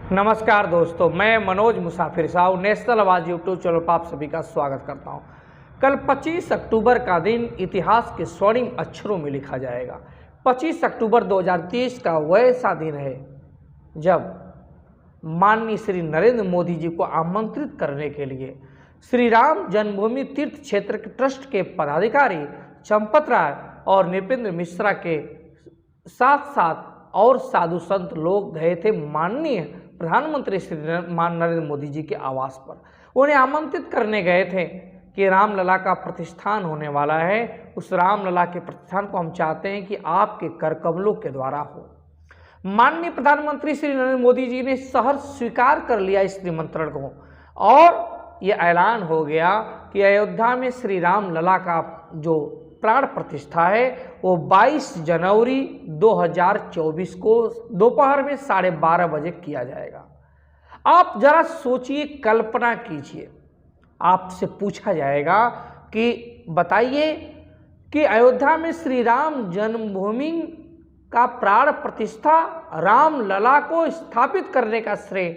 नमस्कार दोस्तों, मैं मनोज मुसाफिर साहू नेशनल आवाज़ यूट्यूब चैनल पर आप सभी का स्वागत करता हूं। कल 25 अक्टूबर का दिन इतिहास के स्वर्णिम अक्षरों में लिखा जाएगा। 25 अक्टूबर 2023 का वैसा दिन है जब माननीय श्री नरेंद्र मोदी जी को आमंत्रित करने के लिए श्री राम जन्मभूमि तीर्थ क्षेत्र के ट्रस्ट के पदाधिकारी चंपत राय और नृपेंद्र मिश्रा के साथ साथ और साधु संत लोग गए थे माननीय प्रधानमंत्री श्री नरेंद्र मोदी जी के आवास पर। उन्हें आमंत्रित करने गए थे कि रामलला का प्रतिष्ठान होने वाला है। उस रामलला के प्रतिष्ठान को हम चाहते हैं कि आपके कर कमलों के द्वारा हो। माननीय प्रधानमंत्री श्री नरेंद्र मोदी जी ने सहर्ष स्वीकार कर लिया इस निमंत्रण को और ये ऐलान हो गया कि अयोध्या में श्री रामलला का जो प्राण प्रतिष्ठा है वो 22 जनवरी 2024 को दोपहर में 12:30 बजे किया जाएगा। आप जरा सोचिए, कल्पना कीजिए, आपसे पूछा जाएगा कि बताइए कि अयोध्या में श्री राम जन्मभूमि का प्राण प्रतिष्ठा रामलला को स्थापित करने का श्रेय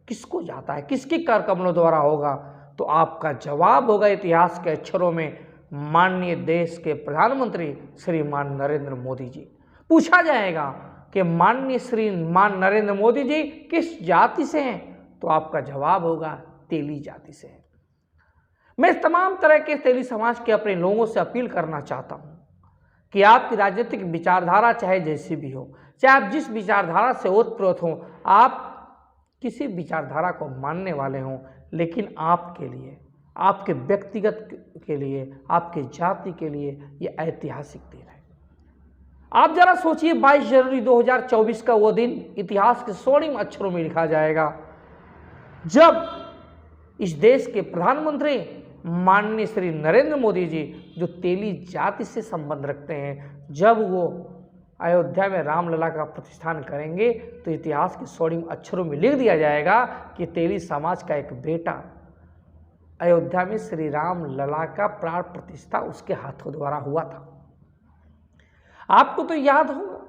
किसको जाता है, किसके कर कमलों द्वारा होगा? तो आपका जवाब होगा इतिहास के अक्षरों में माननीय देश के प्रधानमंत्री श्रीमान नरेंद्र मोदी जी। पूछा जाएगा कि माननीय श्रीमान नरेंद्र मोदी जी किस जाति से हैं, तो आपका जवाब होगा तेली जाति से हैं। मैं तमाम तरह के तेली समाज के अपने लोगों से अपील करना चाहता हूं कि आपकी राजनीतिक विचारधारा चाहे जैसी भी हो, चाहे आप जिस विचारधारा से ओतप्रोत हों, आप किसी विचारधारा को मानने वाले हों, लेकिन आपके लिए, आपके व्यक्तिगत के लिए, आपके जाति के लिए ये ऐतिहासिक दिन है। आप जरा सोचिए, 22 जनवरी 2024 का वो दिन इतिहास के स्वर्णिम अक्षरों में लिखा जाएगा जब इस देश के प्रधानमंत्री माननीय श्री नरेंद्र मोदी जी, जो तेली जाति से संबंध रखते हैं, जब वो अयोध्या में रामलला का प्रतिष्ठान करेंगे तो इतिहास के स्वर्णिम अक्षरों में लिख दिया जाएगा कि तेली समाज का एक बेटा अयोध्या में श्री राम लला का प्राण प्रतिष्ठा उसके हाथों द्वारा हुआ था। आपको तो याद होगा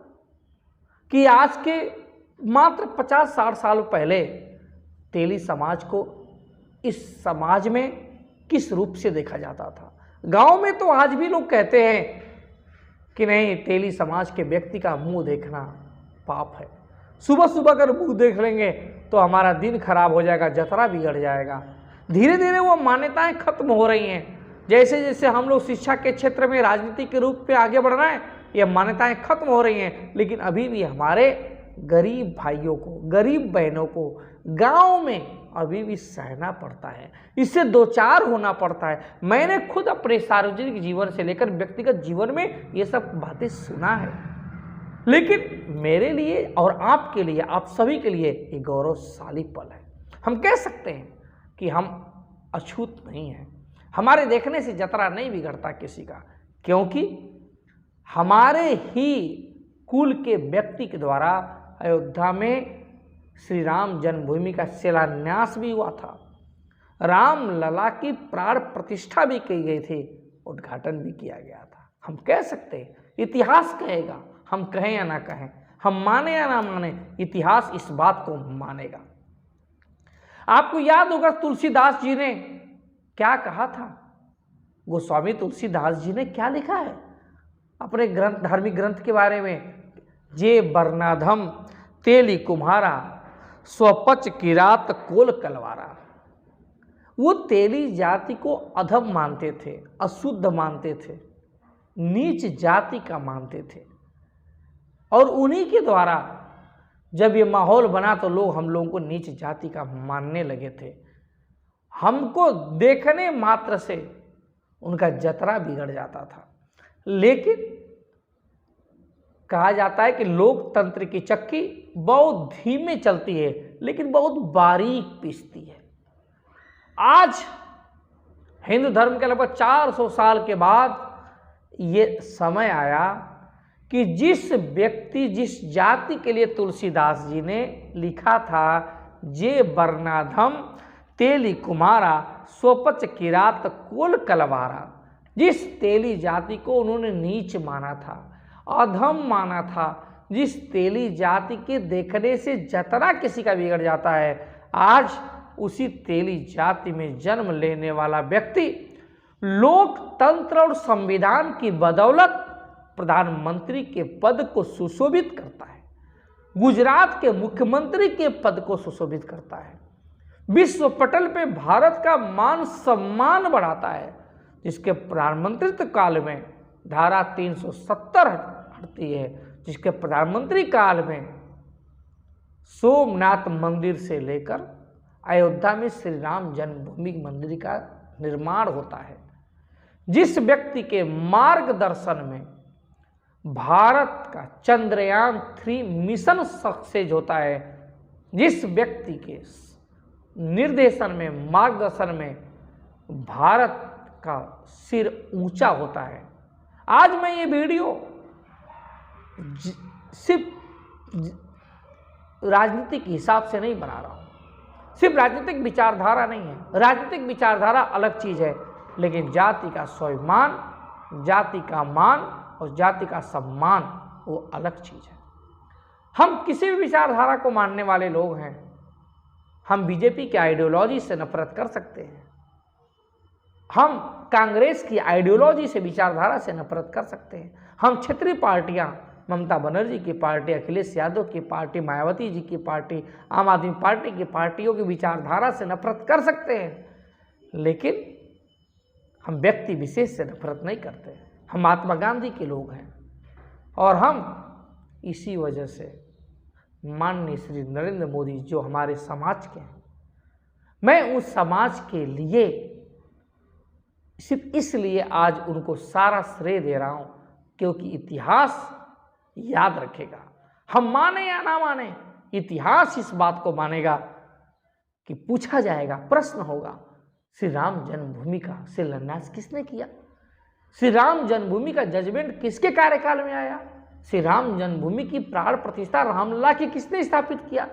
कि आज के मात्र 50-60 साल पहले तेली समाज को इस समाज में किस रूप से देखा जाता था। गांव में तो आज भी लोग कहते हैं कि नहीं, तेली समाज के व्यक्ति का मुंह देखना पाप है। सुबह सुबह अगर मुंह देख लेंगे तो हमारा दिन खराब हो जाएगा, जतरा बिगड़ जाएगा। धीरे धीरे वो मान्यताएं खत्म हो रही हैं। जैसे जैसे हम लोग शिक्षा के क्षेत्र में राजनीति के रूप में आगे बढ़ रहे हैं, ये मान्यताएं खत्म हो रही हैं, लेकिन अभी भी हमारे गरीब भाइयों को, गरीब बहनों को गांव में अभी भी सहना पड़ता है, इससे दो चार होना पड़ता है। मैंने खुद अपने सार्वजनिक जीवन से लेकर व्यक्तिगत जीवन में ये सब बातें सुना है, लेकिन मेरे लिए और आपके लिए, आप सभी के लिए ये गौरवशाली पल है। हम कह सकते हैं कि हम अछूत नहीं हैं, हमारे देखने से जतरा नहीं बिगड़ता किसी का, क्योंकि हमारे ही कुल के व्यक्ति के द्वारा अयोध्या में श्री राम जन्मभूमि का शिलान्यास भी हुआ था, रामलला की प्राण प्रतिष्ठा भी की गई थी, उद्घाटन भी किया गया था। हम कह सकते हैं, इतिहास कहेगा, हम कहें या ना कहें, हम माने या ना माने, इतिहास इस बात को मानेगा। आपको याद होगा तुलसीदास जी ने क्या कहा था, गोस्वामी तुलसीदास जी ने क्या लिखा है अपने ग्रंथ, धार्मिक ग्रंथ के बारे में? जे बरनाधम तेली कुम्हारा, स्वपच किरात कोल कलवारा। वो तेली जाति को अधम मानते थे, अशुद्ध मानते थे, नीच जाति का मानते थे, और उन्हीं के द्वारा जब ये माहौल बना तो लोग हम लोगों को नीच जाति का मानने लगे थे। हमको देखने मात्र से उनका जतरा बिगड़ जाता था। लेकिन कहा जाता है कि लोकतंत्र की चक्की बहुत धीमे चलती है, लेकिन बहुत बारीक पीसती है। आज हिंदू धर्म के लगभग 400 साल के बाद ये समय आया कि जिस व्यक्ति, जिस जाति के लिए तुलसीदास जी ने लिखा था जे बरनाधम तेली कुमारा स्वपच किरात कोल कलवारा, जिस तेली जाति को उन्होंने नीच माना था, अधम माना था, जिस तेली जाति के देखने से जतना किसी का बिगड़ जाता है, आज उसी तेली जाति में जन्म लेने वाला व्यक्ति लोकतंत्र और संविधान की बदौलत प्रधानमंत्री के पद को सुशोभित करता है, गुजरात के मुख्यमंत्री के पद को सुशोभित करता है, विश्व पटल पे भारत का मान सम्मान बढ़ाता है, जिसके प्रधानमंत्रित्व काल में धारा 370 हटती है, जिसके प्रधानमंत्री काल में सोमनाथ मंदिर से लेकर अयोध्या में श्री राम जन्मभूमि मंदिर का निर्माण होता है, जिस व्यक्ति के मार्गदर्शन में भारत का चंद्रयान 3 मिशन सक्सेस होता है, जिस व्यक्ति के निर्देशन में मार्गदर्शन में भारत का सिर ऊंचा होता है। आज मैं ये वीडियो सिर्फ राजनीतिक हिसाब से नहीं बना रहा हूँ, सिर्फ राजनीतिक विचारधारा नहीं है, राजनीतिक विचारधारा अलग चीज़ है, लेकिन जाति का स्वाभिमान, जाति का मान और जाति का सम्मान वो अलग चीज़ है। हम किसी भी विचारधारा को मानने वाले लोग हैं, हम बीजेपी की आइडियोलॉजी से नफरत कर सकते हैं, हम कांग्रेस की आइडियोलॉजी से विचारधारा से नफरत कर सकते हैं, हम क्षेत्रीय पार्टियां, ममता बनर्जी की पार्टी, अखिलेश यादव की पार्टी, मायावती जी की पार्टी, आम आदमी पार्टी की पार्टियों की विचारधारा से नफरत कर सकते हैं, लेकिन हम व्यक्ति विशेष से नफरत नहीं करते। हम महात्मा गांधी के लोग हैं और हम इसी वजह से माननीय श्री नरेंद्र मोदी जो हमारे समाज के हैं, मैं उस समाज के लिए सिर्फ इसलिए आज उनको सारा श्रेय दे रहा हूं क्योंकि इतिहास याद रखेगा। हम माने या ना माने, इतिहास इस बात को मानेगा कि पूछा जाएगा, प्रश्न होगा, श्री राम जन्मभूमि का शिलान्यास किसने किया? श्री राम जन्मभूमि का जजमेंट किसके कार्यकाल में आया? श्री राम जन्मभूमि की प्राण प्रतिष्ठा रामलला की किसने स्थापित किया?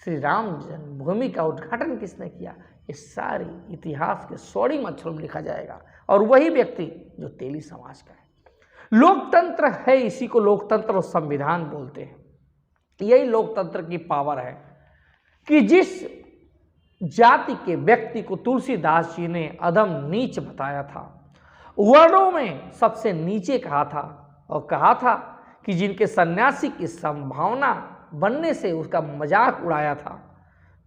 श्री राम जन्मभूमि का उद्घाटन किसने किया? ये सारी इतिहास के स्वर्णिम अक्षरों में लिखा जाएगा और वही व्यक्ति जो तेली समाज का है। लोकतंत्र है, इसी को लोकतंत्र और संविधान बोलते हैं। यही लोकतंत्र की पावर है कि जिस जाति के व्यक्ति को तुलसीदास जी ने अधम नीच बताया था, वर्णों में सबसे नीचे कहा था और कहा था कि जिनके सन्यासी की संभावना बनने से उसका मजाक उड़ाया था,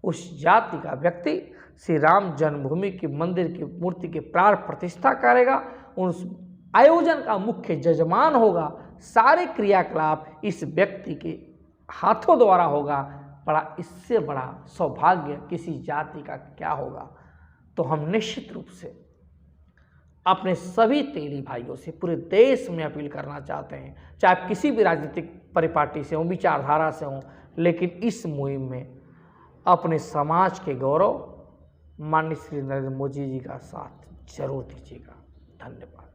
उस जाति का व्यक्ति श्री राम जन्मभूमि की मंदिर की मूर्ति की प्राण प्रतिष्ठा करेगा, उस आयोजन का मुख्य जजमान होगा, सारे क्रियाकलाप इस व्यक्ति के हाथों द्वारा होगा। बड़ा इससे बड़ा सौभाग्य किसी जाति का क्या होगा? तो हम निश्चित रूप से अपने सभी तेली भाइयों से पूरे देश में अपील करना चाहते हैं, चाहे आप किसी भी राजनीतिक परिपाटी से हों, विचारधारा से हों, लेकिन इस मुहिम में अपने समाज के गौरव माननीय श्री नरेंद्र मोदी जी का साथ जरूर दीजिएगा। धन्यवाद।